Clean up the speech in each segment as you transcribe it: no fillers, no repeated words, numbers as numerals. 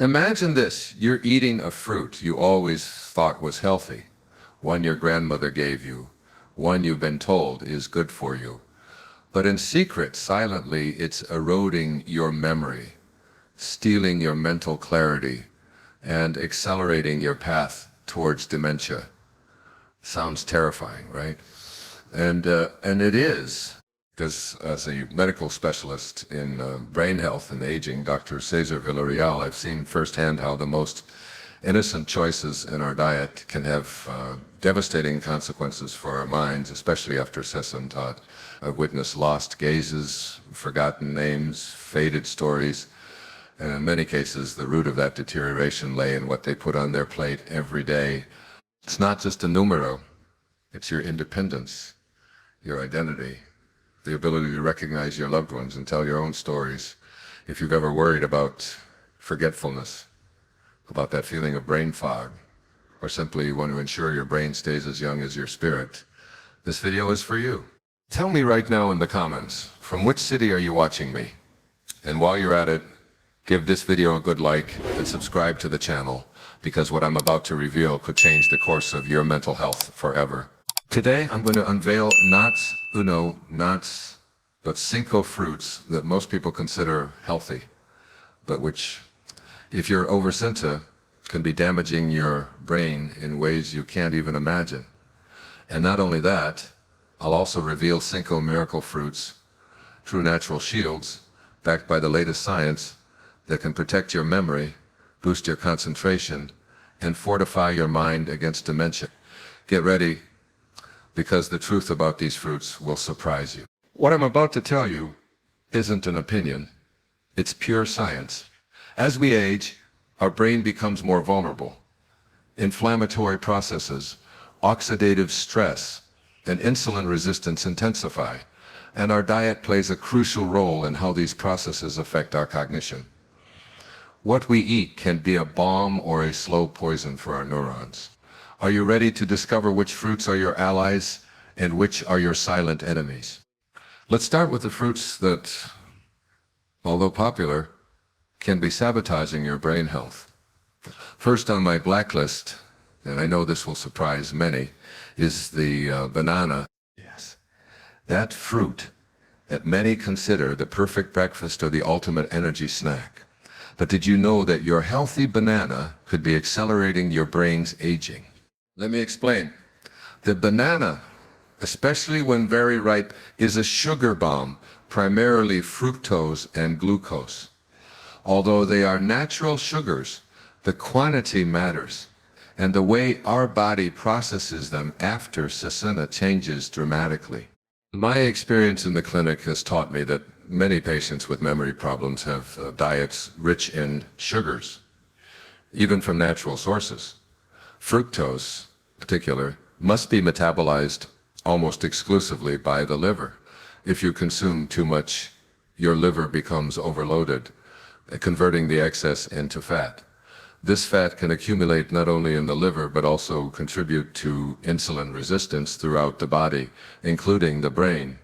Imagine this, you're eating a fruit you always thought was healthy, one your grandmother gave you, one you've been told is good for you. But in secret, silently, it's eroding your memory, stealing your mental clarity, and accelerating your path towards dementia. Sounds terrifying, right? And it is, because as a medical specialist in brain health and aging, Dr. Cezar Villarreal, I've seen firsthand how the most innocent choices in our diet can have devastating consequences for our minds, especially after session taught. I've witnessed lost gazes, forgotten names, faded stories, and in many cases, the root of that deterioration lay in what they put on their plate every day. It's not just a numero, it's your independence, your identity, the ability to recognize your loved ones and tell your own stories. If you've ever worried about forgetfulness, about that feeling of brain fog, or simply want to ensure your brain stays as young as your spirit, this video is for you. Tell me right now in the comments, from which city are you watching me? And while you're at it, give this video a good like and subscribe to the channel, because what I'm about to reveal could change the course of your mental health forever. Today, I'm going to unveil but cinco fruits that most people consider healthy, but which, if you're over-senta, can be damaging your brain in ways you can't even imagine. And not only that, I'll also reveal cinco miracle fruits, true natural shields, backed by the latest science, that can protect your memory, boost your concentration, and fortify your mind against dementia. Get ready, because the truth about these fruits will surprise you. What I'm about to tell you isn't an opinion, it's pure science. As we age, our brain becomes more vulnerable. Inflammatory processes, oxidative stress, and insulin resistance intensify, and our diet plays a crucial role in how these processes affect our cognition. What we eat can be a balm or a slow poison for our neurons. Are you ready to discover which fruits are your allies and which are your silent enemies? Let's start with the fruits that, although popular, can be sabotaging your brain health. First on my blacklist, and I know this will surprise many, is the banana. Yes, that fruit that many consider the perfect breakfast or the ultimate energy snack. But did you know that your healthy banana could be accelerating your brain's aging? Let me explain. The banana, especially when very ripe, is a sugar bomb, primarily fructose and glucose. Although they are natural sugars, the quantity matters, and the way our body processes them after cesena changes dramatically. My experience in the clinic has taught me that many patients with memory problems have diets rich in sugars, even from natural sources. Fructose, in particular, must be metabolized almost exclusively by the liver. If you consume too much, your liver becomes overloaded, converting the excess into fat. This fat can accumulate not only in the liver, but also contribute to insulin resistance throughout the body, including the brain.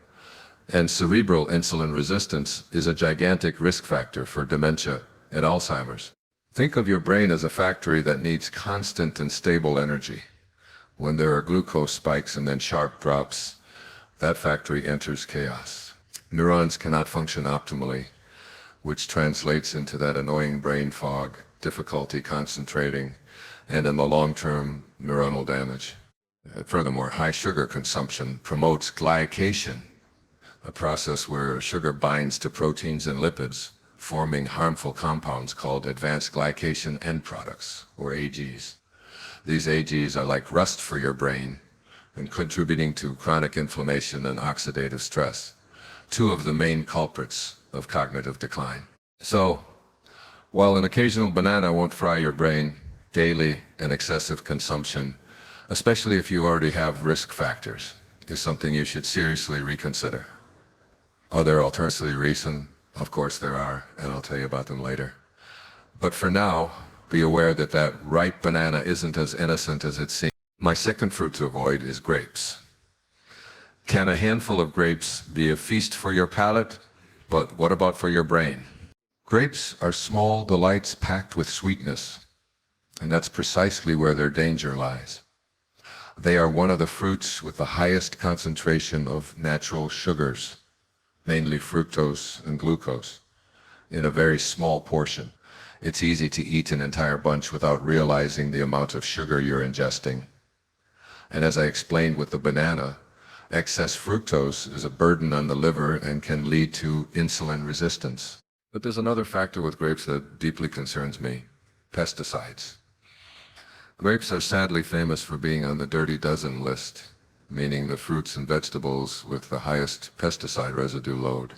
And cerebral insulin resistance is a gigantic risk factor for dementia and Alzheimer's. Think of your brain as a factory that needs constant and stable energy. When there are glucose spikes and then sharp drops, that factory enters chaos. Neurons cannot function optimally, which translates into that annoying brain fog, difficulty concentrating, and in the long term, neuronal damage. Furthermore, high sugar consumption promotes glycation, a process where sugar binds to proteins and lipids, forming harmful compounds called advanced glycation end products, or AGs. These AGs are like rust for your brain and contributing to chronic inflammation and oxidative stress, two of the main culprits of cognitive decline. So, while an occasional banana won't fry your brain, daily and excessive consumption, especially if you already have risk factors, is something you should seriously reconsider. Are there alternative reasons? Of course there are, and I'll tell you about them later. But for now, be aware that that ripe banana isn't as innocent as it seems. My second fruit to avoid is grapes. Can a handful of grapes be a feast for your palate? But what about for your brain? Grapes are small delights packed with sweetness, and that's precisely where their danger lies. They are one of the fruits with the highest concentration of natural sugars, mainly fructose and glucose, in a very small portion. It's easy to eat an entire bunch without realizing the amount of sugar you're ingesting. And as I explained with the banana, excess fructose is a burden on the liver and can lead to insulin resistance. But there's another factor with grapes that deeply concerns me: pesticides. Grapes are sadly famous for being on the dirty dozen list, meaning the fruits and vegetables with the highest pesticide residue load.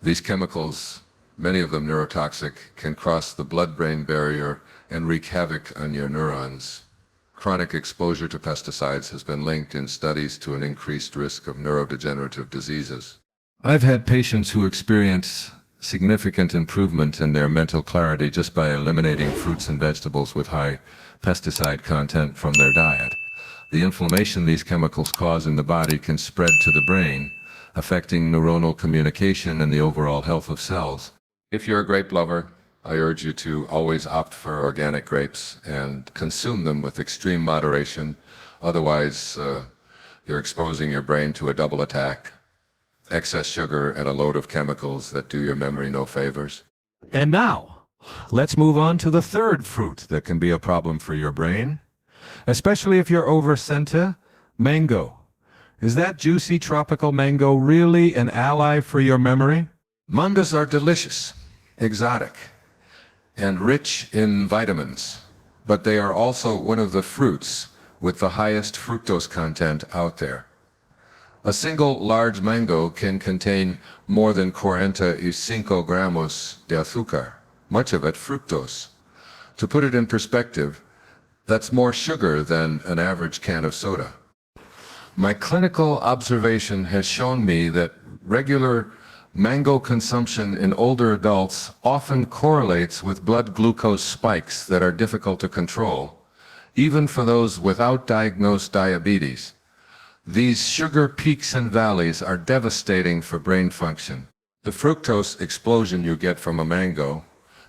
These chemicals, many of them neurotoxic, can cross the blood-brain barrier and wreak havoc on your neurons. Chronic exposure to pesticides has been linked in studies to an increased risk of neurodegenerative diseases. I've had patients who experience significant improvement in their mental clarity just by eliminating fruits and vegetables with high pesticide content from their diet. The inflammation these chemicals cause in the body can spread to the brain, affecting neuronal communication and the overall health of cells. If you're a grape lover, I urge you to always opt for organic grapes and consume them with extreme moderation. Otherwise, you're exposing your brain to a double attack: excess sugar and a load of chemicals that do your memory no favors. And now, let's move on to the third fruit that can be a problem for your brain, especially if you're over-senta: mango. Is that juicy tropical mango really an ally for your memory? Mangoes are delicious, exotic, and rich in vitamins, but they are also one of the fruits with the highest fructose content out there. A single large mango can contain more than 45 gramos de azúcar, much of it fructose. To put it in perspective, that's more sugar than an average can of soda. My clinical observation has shown me that regular mango consumption in older adults often correlates with blood glucose spikes that are difficult to control, even for those without diagnosed diabetes. These sugar peaks and valleys are devastating for brain function. The fructose explosion you get from a mango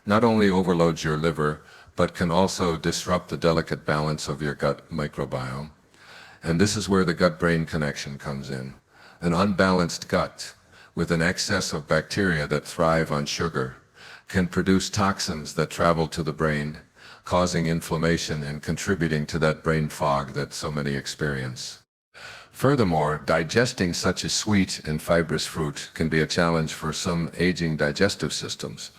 not only overloads your liver, but can also disrupt the delicate balance of your gut microbiome. And this is where the gut-brain connection comes in. An unbalanced gut with an excess of bacteria that thrive on sugar can produce toxins that travel to the brain, causing inflammation and contributing to that brain fog that so many experience. Furthermore, digesting such a sweet and fibrous fruit can be a challenge for some aging digestive systems,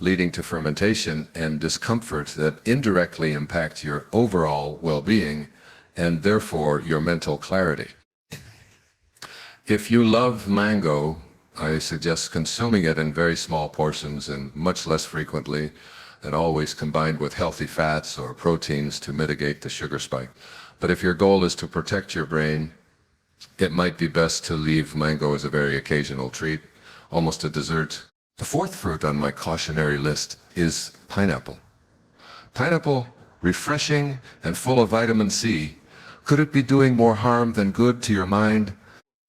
leading to fermentation and discomfort that indirectly impact your overall well-being and therefore your mental clarity. If you love mango, I suggest consuming it in very small portions and much less frequently, and always combined with healthy fats or proteins to mitigate the sugar spike. But if your goal is to protect your brain, it might be best to leave mango as a very occasional treat, almost a dessert. The fourth fruit on my cautionary list is pineapple. Pineapple, refreshing and full of vitamin C. Could it be doing more harm than good to your mind?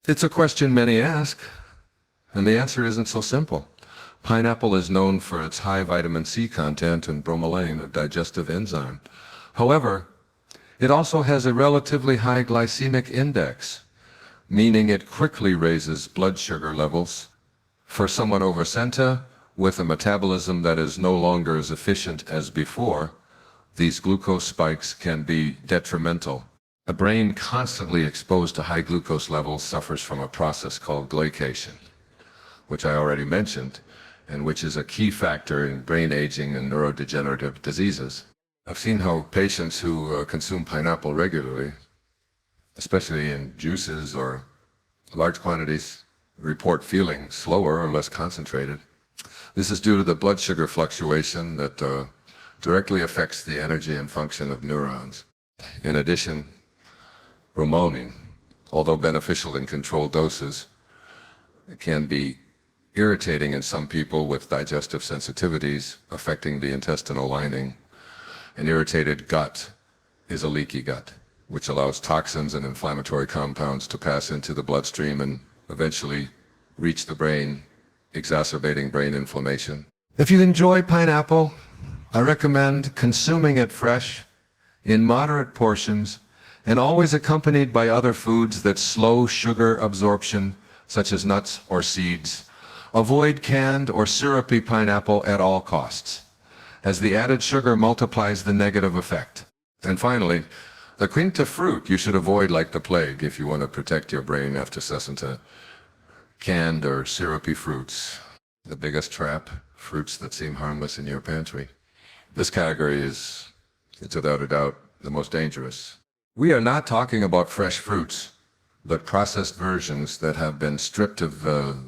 It's a question many ask, and the answer isn't so simple. Pineapple is known for its high vitamin C content and bromelain, a digestive enzyme. However, it also has a relatively high glycemic index, meaning it quickly raises blood sugar levels. For someone over-senta, with a metabolism that is no longer as efficient as before, these glucose spikes can be detrimental. A brain constantly exposed to high glucose levels suffers from a process called glycation, which I already mentioned, and which is a key factor in brain aging and neurodegenerative diseases. I've seen how patients who consume pineapple regularly, especially in juices or large quantities, report feeling slower or less concentrated. This is due to the blood sugar fluctuation that directly affects the energy and function of neurons. In addition, bromelain, although beneficial in controlled doses, can be irritating in some people with digestive sensitivities, affecting the intestinal lining. An irritated gut is a leaky gut, which allows toxins and inflammatory compounds to pass into the bloodstream and eventually reach the brain, exacerbating brain inflammation. If you enjoy pineapple, I recommend consuming it fresh, in moderate portions, and always accompanied by other foods that slow sugar absorption, such as nuts or seeds. Avoid canned or syrupy pineapple at all costs, as the added sugar multiplies the negative effect. And finally, the quinta fruit you should avoid like the plague if you want to protect your brain after sussing to canned or syrupy fruits. The biggest trap, fruits that seem harmless in your pantry. This category it's without a doubt the most dangerous. We are not talking about fresh fruits, but processed versions that have been stripped of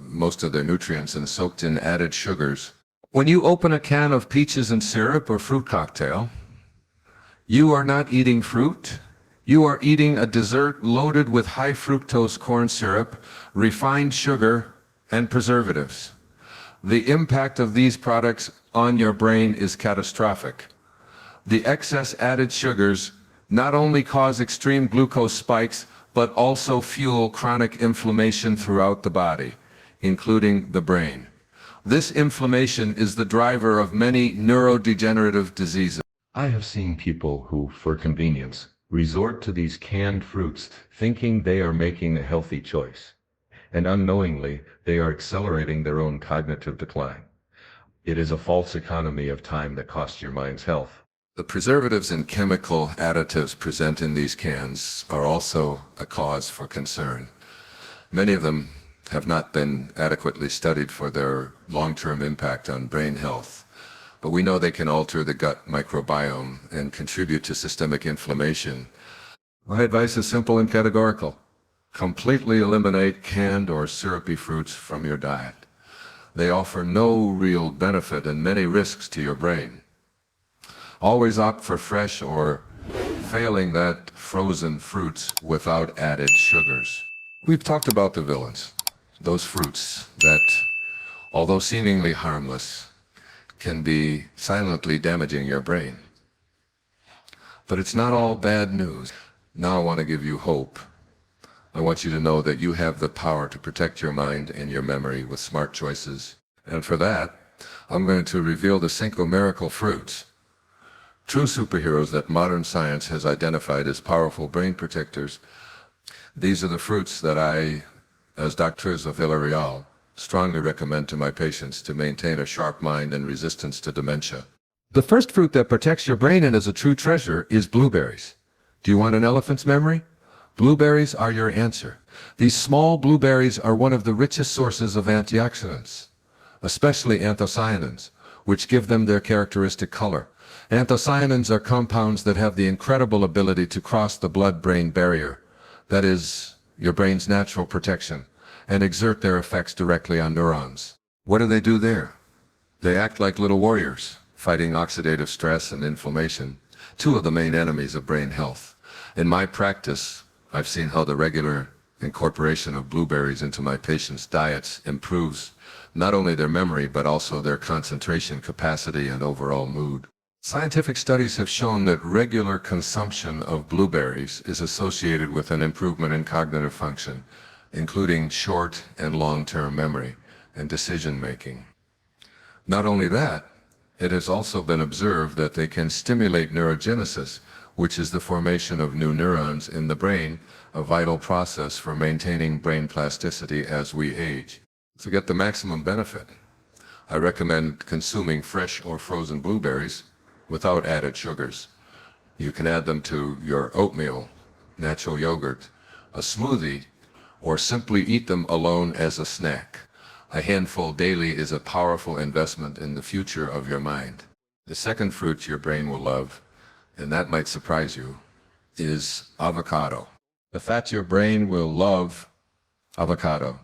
most of their nutrients and soaked in added sugars. When you open a can of peaches and syrup or fruit cocktail, you are not eating fruit. You are eating a dessert loaded with high fructose corn syrup, refined sugar, and preservatives. The impact of these products on your brain is catastrophic. The excess added sugars not only cause extreme glucose spikes, but also fuel chronic inflammation throughout the body, including the brain. This inflammation is the driver of many neurodegenerative diseases. I have seen people who, for convenience, resort to these canned fruits thinking they are making a healthy choice. And unknowingly, they are accelerating their own cognitive decline. It is a false economy of time that costs your mind's health. The preservatives and chemical additives present in these cans are also a cause for concern. Many of them have not been adequately studied for their long-term impact on brain health, but we know they can alter the gut microbiome and contribute to systemic inflammation. My advice is simple and categorical. Completely eliminate canned or syrupy fruits from your diet. They offer no real benefit and many risks to your brain. Always opt for fresh or, failing that, frozen fruits without added sugars. We've talked about the villains, those fruits that, although seemingly harmless, can be silently damaging your brain. But it's not all bad news. Now I want to give you hope. I want you to know that you have the power to protect your mind and your memory with smart choices. And for that, I'm going to reveal the 5 miracle fruits. True superheroes that modern science has identified as powerful brain protectors. These are the fruits that I, as Dr. Cezar Villarreal, strongly recommend to my patients to maintain a sharp mind and resistance to dementia. The first fruit that protects your brain and is a true treasure is blueberries. Do you want an elephant's memory? Blueberries are your answer. These small blueberries are one of the richest sources of antioxidants, especially anthocyanins, which give them their characteristic color. Anthocyanins are compounds that have the incredible ability to cross the blood-brain barrier, that is, your brain's natural protection, and exert their effects directly on neurons. What do they do there? They act like little warriors, fighting oxidative stress and inflammation, two of the main enemies of brain health. In my practice, I've seen how the regular incorporation of blueberries into my patients' diets improves not only their memory but also their concentration capacity and overall mood. Scientific studies have shown that regular consumption of blueberries is associated with an improvement in cognitive function, including short and long-term memory and decision-making. Not only that, it has also been observed that they can stimulate neurogenesis, which is the formation of new neurons in the brain, a vital process for maintaining brain plasticity as we age. To get the maximum benefit, I recommend consuming fresh or frozen blueberries without added sugars. You can add them to your oatmeal, natural yogurt, a smoothie, or simply eat them alone as a snack. A handful daily is a powerful investment in the future of your mind. The second fruit your brain will love, and that might surprise you, is avocado. The fat your brain will love, avocado.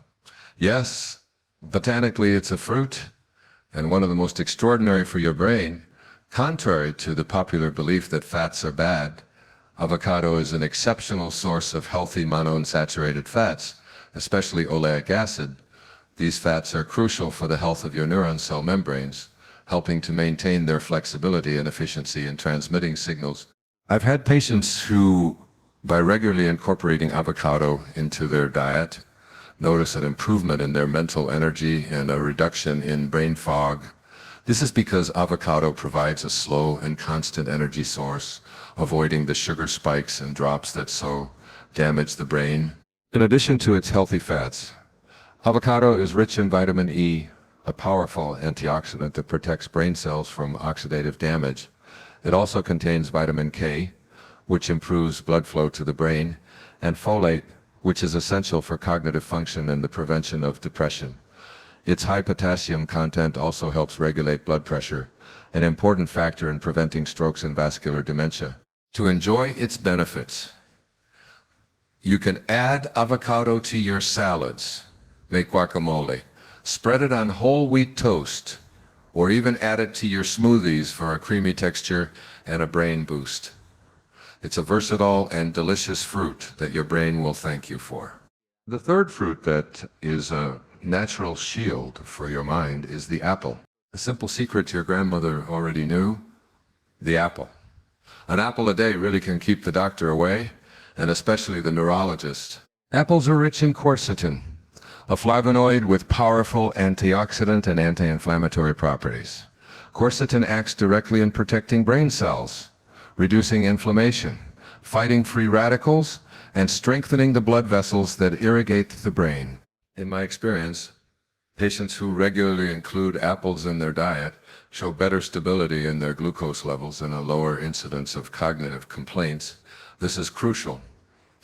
Yes, botanically it's a fruit, and one of the most extraordinary for your brain. Contrary to the popular belief that fats are bad, avocado is an exceptional source of healthy monounsaturated fats, especially oleic acid. These fats are crucial for the health of your neuron cell membranes, helping to maintain their flexibility and efficiency in transmitting signals. I've had patients who, by regularly incorporating avocado into their diet, notice an improvement in their mental energy and a reduction in brain fog. This is because avocado provides a slow and constant energy source, avoiding the sugar spikes and drops that so damage the brain. In addition to its healthy fats, avocado is rich in vitamin E, a powerful antioxidant that protects brain cells from oxidative damage. It also contains vitamin K, which improves blood flow to the brain, and folate, which is essential for cognitive function and the prevention of depression. Its high potassium content also helps regulate blood pressure, an important factor in preventing strokes and vascular dementia. To enjoy its benefits, you can add avocado to your salads, make guacamole, spread it on whole wheat toast, or even add it to your smoothies for a creamy texture and a brain boost. It's a versatile and delicious fruit that your brain will thank you for. The third fruit that is a natural shield for your mind is the apple. A simple secret your grandmother already knew: the apple. An apple a day really can keep the doctor away, and especially the neurologist. Apples are rich in quercetin, a flavonoid with powerful antioxidant and anti-inflammatory properties. Quercetin acts directly in protecting brain cells, reducing inflammation, fighting free radicals, and strengthening the blood vessels that irrigate the brain. In my experience, patients who regularly include apples in their diet show better stability in their glucose levels and a lower incidence of cognitive complaints. This is crucial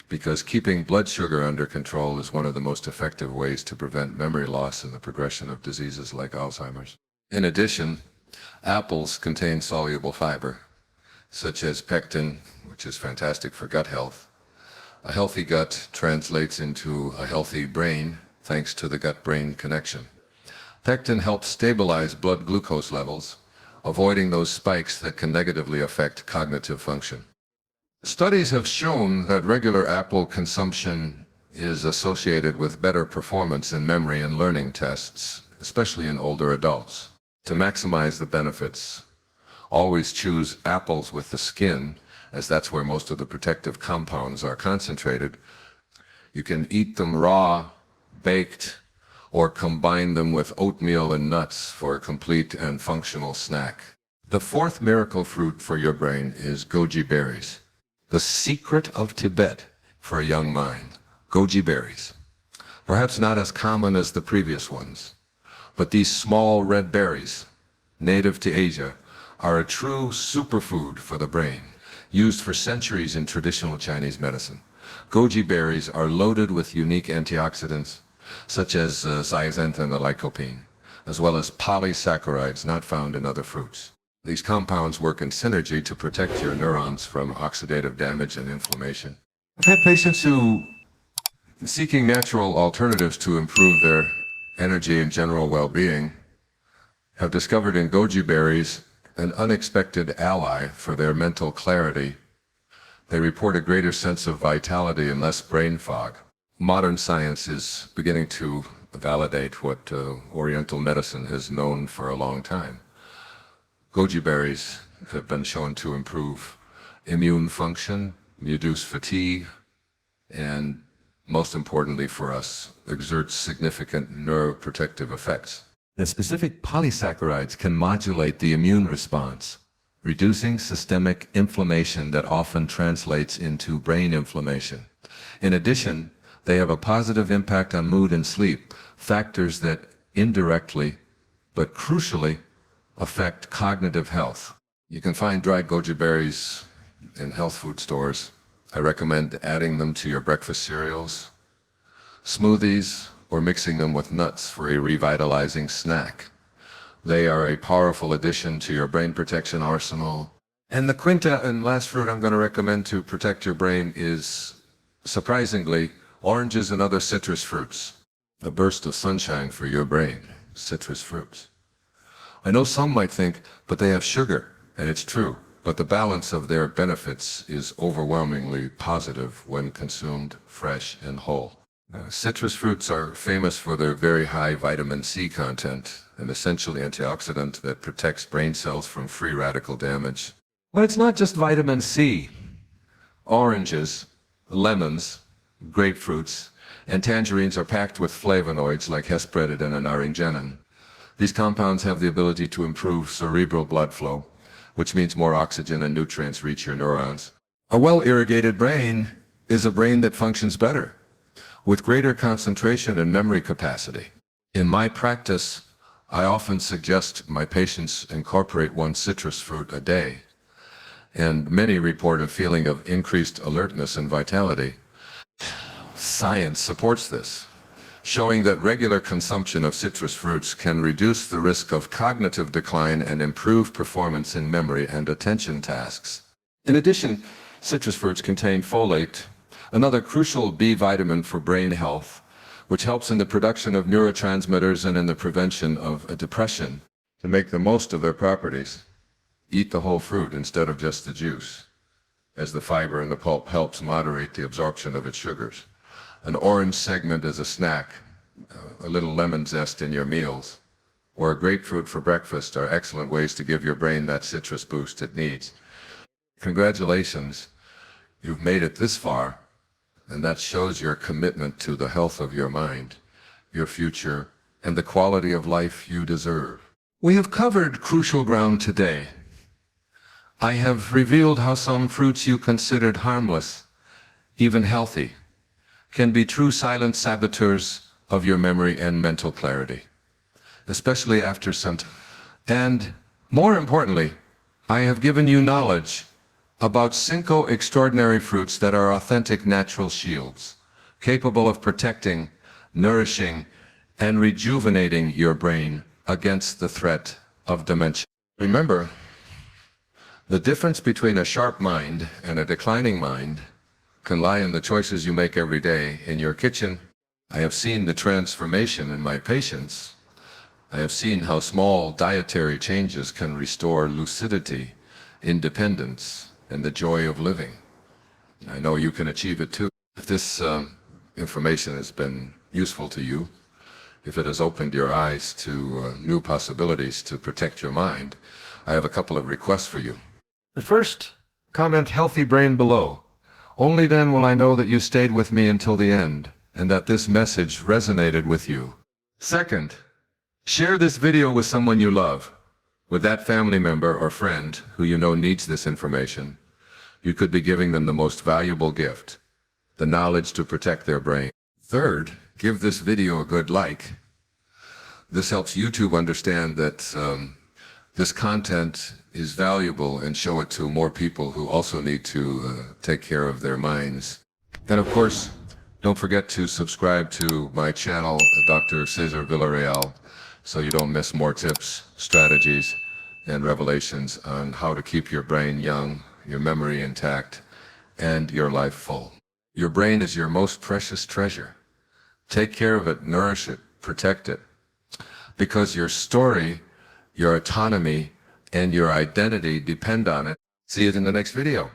because keeping blood sugar under control is one of the most effective ways to prevent memory loss and the progression of diseases like Alzheimer's. In addition, apples contain soluble fiber, such as pectin, which is fantastic for gut health. A healthy gut translates into a healthy brain, thanks to the gut-brain connection. Pectin helps stabilize blood glucose levels, avoiding those spikes that can negatively affect cognitive function. Studies have shown that regular apple consumption is associated with better performance in memory and learning tests, especially in older adults. To maximize the benefits, always choose apples with the skin, as that's where most of the protective compounds are concentrated. You can eat them raw, baked, or combine them with oatmeal and nuts for a complete and functional snack. The fourth miracle fruit for your brain is goji berries. The secret of Tibet for a young mind. Goji berries. Perhaps not as common as the previous ones, but these small red berries, native to Asia, are a true superfood for the brain, used for centuries in traditional Chinese medicine. Goji berries are loaded with unique antioxidants, such as zeaxanthin and lycopene, as well as polysaccharides not found in other fruits. These compounds work in synergy to protect your neurons from oxidative damage and inflammation. I've had patients who, seeking natural alternatives to improve their energy and general well-being, have discovered in goji berries an unexpected ally for their mental clarity. They report a greater sense of vitality and less brain fog. Modern science is beginning to validate what Oriental medicine has known for a long time. Goji berries have been shown to improve immune function, reduce fatigue, and most importantly for us, exert significant neuroprotective effects. The specific polysaccharides can modulate the immune response, reducing systemic inflammation that often translates into brain inflammation. In addition, they have a positive impact on mood and sleep, factors that indirectly, but crucially, affect cognitive health. You can find dried goji berries in health food stores. I recommend adding them to your breakfast cereals, smoothies, or mixing them with nuts for a revitalizing snack. They are a powerful addition to your brain protection arsenal. And the quinta and last fruit I'm going to recommend to protect your brain is, surprisingly, oranges and other citrus fruits. A burst of sunshine for your brain, citrus fruits. I know some might think, but they have sugar, and it's true, but the balance of their benefits is overwhelmingly positive when consumed fresh and whole. Citrus fruits are famous for their very high vitamin C content, an essential antioxidant that protects brain cells from free radical damage. But it's not just vitamin C. Oranges, lemons, grapefruits, and tangerines are packed with flavonoids like hesperidin and naringenin. These compounds have the ability to improve cerebral blood flow, which means more oxygen and nutrients reach your neurons. A well-irrigated brain is a brain that functions better, with greater concentration and memory capacity. In my practice, I often suggest my patients incorporate one citrus fruit a day, and many report a feeling of increased alertness and vitality. Science supports this, showing that regular consumption of citrus fruits can reduce the risk of cognitive decline and improve performance in memory and attention tasks. In addition, citrus fruits contain folate, another crucial B vitamin for brain health, which helps in the production of neurotransmitters and in the prevention of depression. To make the most of their properties, eat the whole fruit instead of just the juice, as the fiber in the pulp helps moderate the absorption of its sugars. An orange segment as a snack, a little lemon zest in your meals, or a grapefruit for breakfast are excellent ways to give your brain that citrus boost it needs. Congratulations, you've made it this far. And that shows your commitment to the health of your mind, your future, and the quality of life you deserve. We have covered crucial ground today. I have revealed how some fruits you considered harmless, even healthy, can be true silent saboteurs of your memory and mental clarity, especially after some time. And more importantly, I have given you knowledge about 5 extraordinary fruits that are authentic natural shields, capable of protecting, nourishing, and rejuvenating your brain against the threat of dementia. Remember, the difference between a sharp mind and a declining mind can lie in the choices you make every day in your kitchen. I have seen the transformation in my patients. I have seen how small dietary changes can restore lucidity, independence, and the joy of living. I know you can achieve it too. If this information has been useful to you, if it has opened your eyes to new possibilities to protect your mind, I have a couple of requests for you. The first, comment healthy brain below. Only then will I know that you stayed with me until the end, and that this message resonated with you. Second, share this video with someone you love, with that family member or friend who you know needs this information. You could be giving them the most valuable gift, the knowledge to protect their brain. Third, give this video a good like. This helps YouTube understand that this content is valuable and show it to more people who also need to take care of their minds. And of course, don't forget to subscribe to my channel, Dr. Cezar Villarreal, so you don't miss more tips, strategies, and revelations on how to keep your brain young, your memory intact, and your life full. Your brain is your most precious treasure. Take care of it, nourish it, protect it, because your story, your autonomy, and your identity depend on it. See you in the next video.